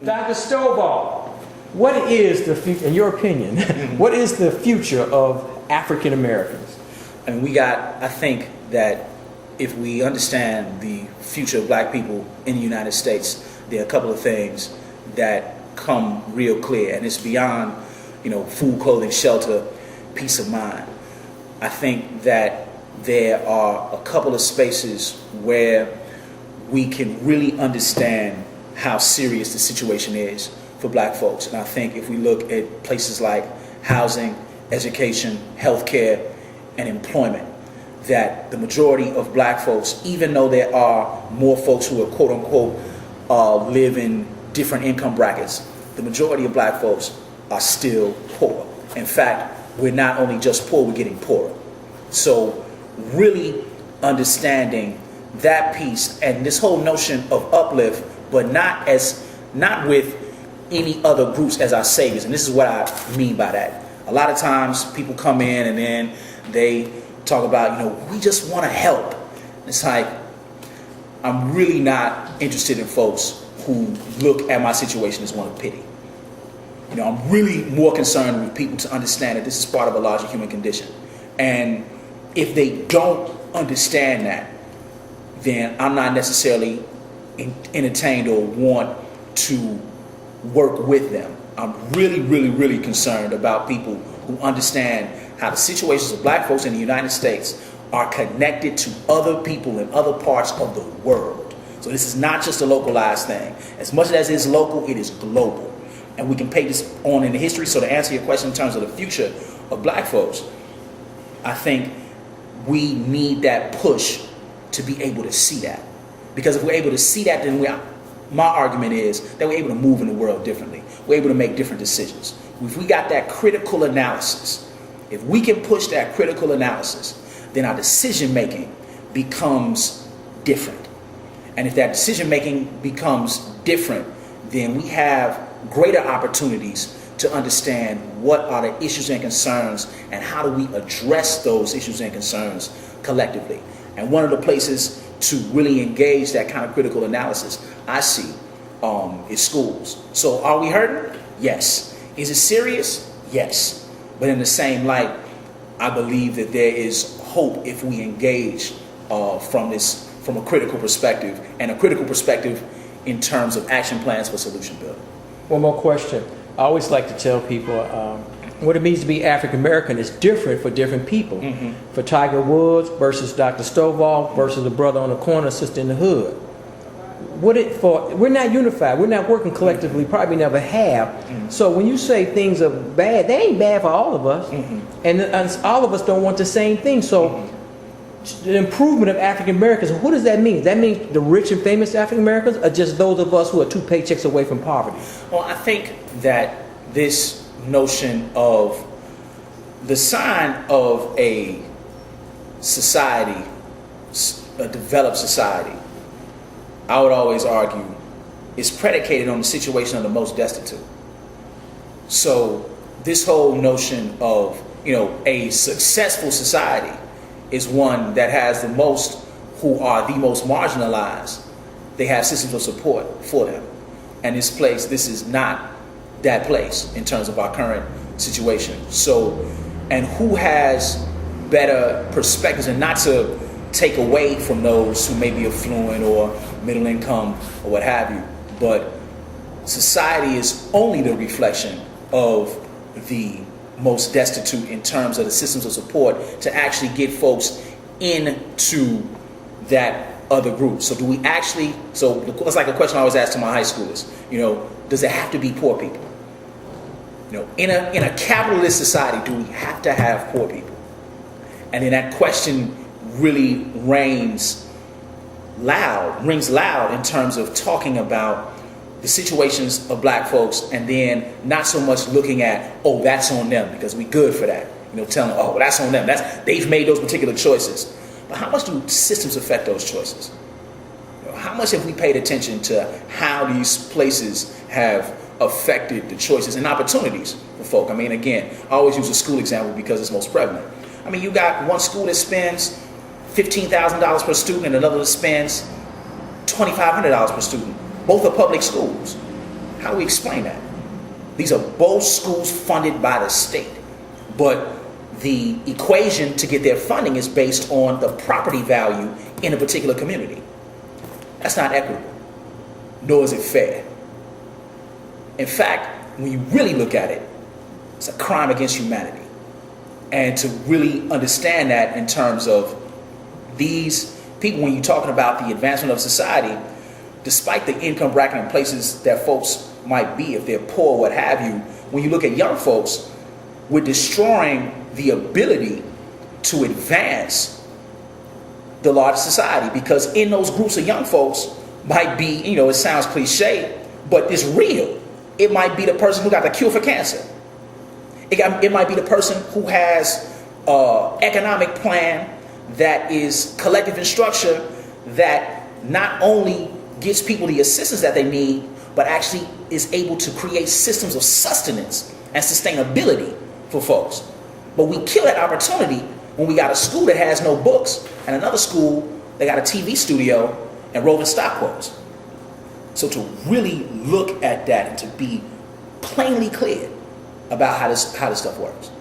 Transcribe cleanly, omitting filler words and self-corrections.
Dr. Stovall, what is the future, in your opinion, what is the future of African Americans? I mean, I think that if we understand the future of black people in the United States, there are a couple of things that come real clear, and it's beyond, food, clothing, shelter, peace of mind. I think that there are a couple of spaces where we can really understand how serious the situation is for black folks. And I think if we look at places like housing, education, healthcare, and employment, that the majority of black folks, even though there are more folks who are quote unquote live in different income brackets, the majority of black folks are still poor. In fact, we're not only just poor, we're getting poorer. So really understanding that piece and this whole notion of uplift, but not with any other groups as our saviors. And this is what I mean by that. A lot of times people come in and then they talk about, we just want to help. It's like, I'm really not interested in folks who look at my situation as one of pity. I'm really more concerned with people to understand that this is part of a larger human condition. And if they don't understand that, then I'm not necessarily entertained or want to work with them. I'm really, really, really concerned about people who understand how the situations of black folks in the United States are connected to other people in other parts of the world. So this is not just a localized thing. As much as it is local, it is global. And we can pay this on in the history. So to answer your question in terms of the future of black folks, I think we need that push to be able to see that. Because if we're able to see that, then my argument is that we're able to move in the world differently. We're able to make different decisions. If we got that critical analysis, if we can push that critical analysis, then our decision making becomes different. And if that decision making becomes different, then we have greater opportunities to understand what are the issues and concerns and how do we address those issues and concerns collectively. And one of the places to really engage that kind of critical analysis I see is schools. So are we hurting? Yes. Is it serious? Yes. But in the same light, I believe that there is hope if we engage from a critical perspective, and a critical perspective in terms of action plans for solution building. One more question. I always like to tell people what it means to be African American is different for different people. Mm-hmm. For Tiger Woods versus Dr. Stovall versus a brother on the corner, sister in the hood. We're not unified. We're not working collectively. Probably never have. Mm-hmm. So when you say things are bad, they ain't bad for all of us. Mm-hmm. And all of us don't want the same thing. So the improvement of African Americans, what does that mean? Does that mean the rich and famous African Americans, or just those of us who are 2 paychecks away from poverty? Well, I think that this notion of the sign of a society, a developed society, I would always argue, is predicated on the situation of the most destitute. So this whole notion of, a successful society is one that has the most who are the most marginalized. They have systems of support for them. And this is not that place in terms of our current situation. So, and who has better perspectives, and not to take away from those who may be affluent or middle income or what have you, but society is only the reflection of the most destitute in terms of the systems of support to actually get folks into that other group. So it's like a question I always ask to my high schoolers, does it have to be poor people? In a capitalist society, do we have to have poor people? And then that question really rings loud in terms of talking about the situations of black folks, and then not so much looking at, that's on them because we good for that. Telling them, that's on them. They've made those particular choices. But how much do systems affect those choices? How much have we paid attention to how these places have affected the choices and opportunities for folk? I mean, again, I always use a school example because it's most prevalent. I mean, you got one school that spends $15,000 per student and another that spends $2,500 per student. Both are public schools. How do we explain that? These are both schools funded by the state, but the equation to get their funding is based on the property value in a particular community. That's not equitable, nor is it fair. In fact, when you really look at it, it's a crime against humanity. And to really understand that in terms of these people, when you're talking about the advancement of society, despite the income bracket and places that folks might be, if they're poor, what have you, when you look at young folks, we're destroying the ability to advance the larger society, because in those groups of young folks might be, it sounds cliche, but it's real. It might be the person who got the cure for cancer. It might be the person who has an economic plan that is collective in structure, that not only gives people the assistance that they need, but actually is able to create systems of sustenance and sustainability for folks. But we kill that opportunity when we got a school that has no books and another school that got a TV studio and roving stock quotes. So to really look at that and to be plainly clear about how this stuff works.